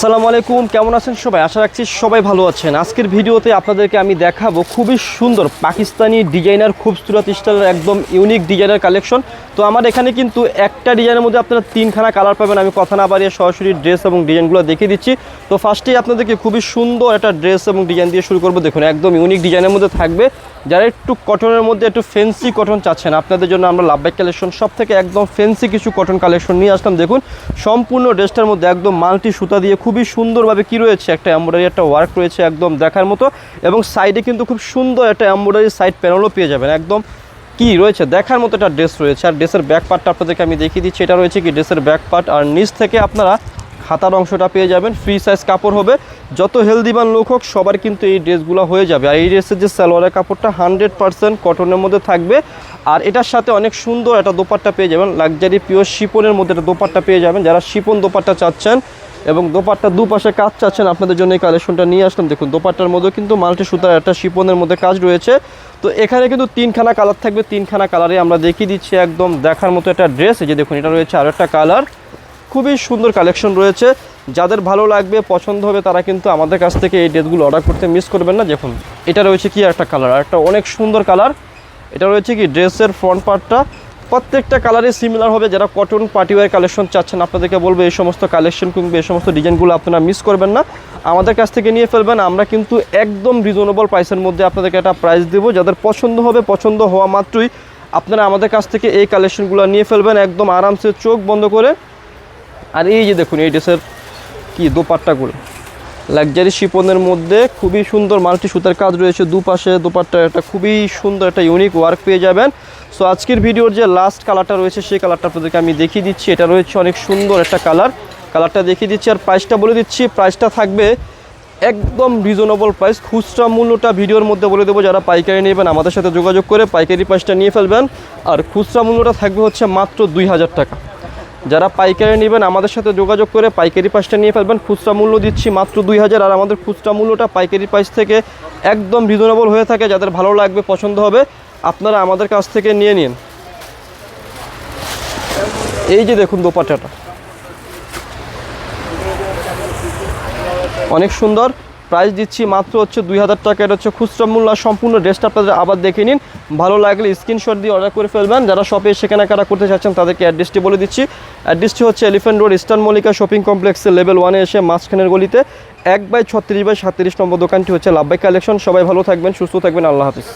আসসালামু আলাইকুম, কেমন আছেন সবাই? আশা রাখছি সবাই ভালো আছেন। আজকের ভিডিওতে আপনাদেরকে আমি দেখাবো খুবই সুন্দর পাকিস্তানি ডিজাইনার খুবসুরত স্টাইলের একদম ইউনিক ডিজাইনার কালেকশন। তো আমার এখানে কিন্তু একটা ডিজাইনের মধ্যে আপনারা তিনখানা কালার পাবেন। আমি কথা না বাড়িয়ে সরাসরি ড্রেস এবং ডিজাইনগুলো দেখিয়ে দিচ্ছি। তো ফার্স্টেই আপনাদেরকে খুবই সুন্দর একটা ড্রেস এবং ডিজাইন দিয়ে শুরু করবো। দেখুন একদম ইউনিক ডিজাইনের মধ্যে থাকবে। যারা একটু কটনের মধ্যে একটু ফ্যান্সি কটন চাচ্ছেন, আপনাদের জন্য আমরা লাভবাই কালেকশন সব থেকে একদম ফ্যান্সি কিছু কটন কালেকশন নিয়ে আসলাম। দেখুন সম্পূর্ণ ড্রেসটার মধ্যে একদম মাল্টি সুতা দিয়ে খুবই সুন্দরভাবে কি রয়েছে, একটা এমব্রয়ডারি একটা ওয়ার্ক রয়েছে একদম দেখার মতো। এবং সাইডে কিন্তু খুব সুন্দর একটা এমব্রয়ডারি সাইড প্যানেলও পেয়ে যাবেন। একদম কি রয়েছে দেখার মতো একটা ড্রেস রয়েছে। আর ড্রেসের ব্যাক পার্টটা আপনাদেরকে আমি দেখিয়ে দিচ্ছি। এটা রয়েছে কি ড্রেসের ব্যাক পার্ট, আর নিচ থেকে আপনারা হাতার অংশটা পেয়ে যাবেন। ফ্রি সাইজ কাপড় হবে, যত হেলদিবান লোক হোক সবার কিন্তু এই ড্রেসগুলো হয়ে যাবে। আর এই ড্রেসের যে সালোয়ারের কাপড়টা 100% কটনের মধ্যে থাকবে। আর এটার সাথে অনেক সুন্দর একটা দোপাট্টা পেয়ে যাবেন, লাক্সারি পিওর শিপনের মধ্যে একটা দোপাট্টা পেয়ে যাবেন। যারা শিপন দোপাট্টা চাচ্ছেন এবং দোপাট্টা দুপাশে কাজ চাচ্ছেন, আপনাদের জন্য এই কালেকশনটা নিয়ে আসলাম। দেখুন দোপাট্টার মধ্যে কিন্তু মাল্টি সুতার একটা শিপনের মধ্যে কাজ রয়েছে। তো এখানে কিন্তু তিনখানা কালার থাকবে, তিনখানা কালারে আমরা দেখিয়ে দিচ্ছি একদম দেখার মতো একটা ড্রেস। এই যে দেখুন এটা রয়েছে আরও একটা কালার, খুবই সুন্দর কালেকশন রয়েছে। যাদের ভালো লাগবে পছন্দ হবে তারা কিন্তু আমাদের কাছ থেকে এই ড্রেসগুলো অর্ডার করতে মিস করবেন না। দেখুন এটা রয়েছে কি একটা কালার, আর একটা অনেক সুন্দর কালার। এটা রয়েছে কি ড্রেসের ফ্রন্ট পার্টটা প্রত্যেকটা কালারই সিমিলার হবে। যারা কটন পার্টিওয়ার কালেকশন চাচ্ছেন, আপনাদেরকে বলবো এই সমস্ত কালেকশন কিংবা এই সমস্ত ডিজাইনগুলো আপনারা মিস করবেন না, আমাদের কাছ থেকে নিয়ে ফেলবেন। আমরা কিন্তু একদম রিজনেবল প্রাইসের মধ্যে আপনাদেরকে একটা প্রাইস দেবো। যাদের পছন্দ হবে, পছন্দ হওয়া মাত্রই আপনারা আমাদের কাছ থেকে এই কালেকশনগুলো নিয়ে ফেলবেন একদম আরামসে চোখ বন্ধ করে। আর এই যে দেখুন এই ড্রেসের কি দোপাট্টাগুলো লাক্সারি শিপনের মধ্যে খুবই সুন্দর মাল্টি সুতার কাজ রয়েছে দুপাশে। দোপাট্টা একটা খুবই সুন্দর একটা ইউনিক ওয়ার্ক পেয়ে যাবেন। সো আজকের ভিডিওর যে লাস্ট কালারটা রয়েছে সেই কালারটা আপনাদেরকে আমি দেখিয়ে দিচ্ছি। এটা রয়েছে অনেক সুন্দর একটা কালারটা দেখিয়ে দিচ্ছি। আর প্রাইসটা বলে দিচ্ছি, প্রাইসটা থাকবে একদম রিজনেবল প্রাইস। খুচরা মূল্যটা ভিডিওর মধ্যে বলে দেবো। যারা পাইকারি নেবেন আমাদের সাথে যোগাযোগ করে পাইকারি প্রাইসটা নিয়ে ফেলবেন। আর খুচরা মূল্যটা থাকবে হচ্ছে মাত্র 2000 টাকা। যারা পাইকারি নেবেন আমাদের সাথে যোগাযোগ করে পাইকারি প্রাইসটা নিয়ে ফেলবেন। খুচরা মূল্য দিচ্ছি মাত্র 2000। আর আমাদের খুচরা মূল্যটা পাইকারি প্রাইস থেকে একদম রিজনেবল হয়ে থাকে। যাদের ভালো লাগবে পছন্দ হবে আপনারা আমাদের কাছ থেকে নিয়ে নিন। এই যে দেখুন দোপাট্টাটা অনেক সুন্দর, প্রাইস দিচ্ছি মাত্র হচ্ছে 2000 টাকা। এটা হচ্ছে খুচরা মূল্য। সম্পূর্ণ ড্রেসটা আপনাদের আবার দেখে নিন, ভালো লাগলে স্ক্রিনশট দিয়ে অর্ডার করে ফেলবেন। যারা শপে এসে কেনাকাটা করতে চাচ্ছেন তাদেরকে অ্যাড্রেসটি বলে দিচ্ছি। অ্যাড্রেসটি হচ্ছে elephant road eastern Mallika shopping কমপ্লেক্সের লেভেল 1-এ এসে মাঝখানের গলিতে 1/36/37 নম্বর দোকানটি হচ্ছে লাভবাই কালেকশন। সবাই ভালো থাকবেন, সুস্থ থাকবেন, আল্লাহ হাফিজ।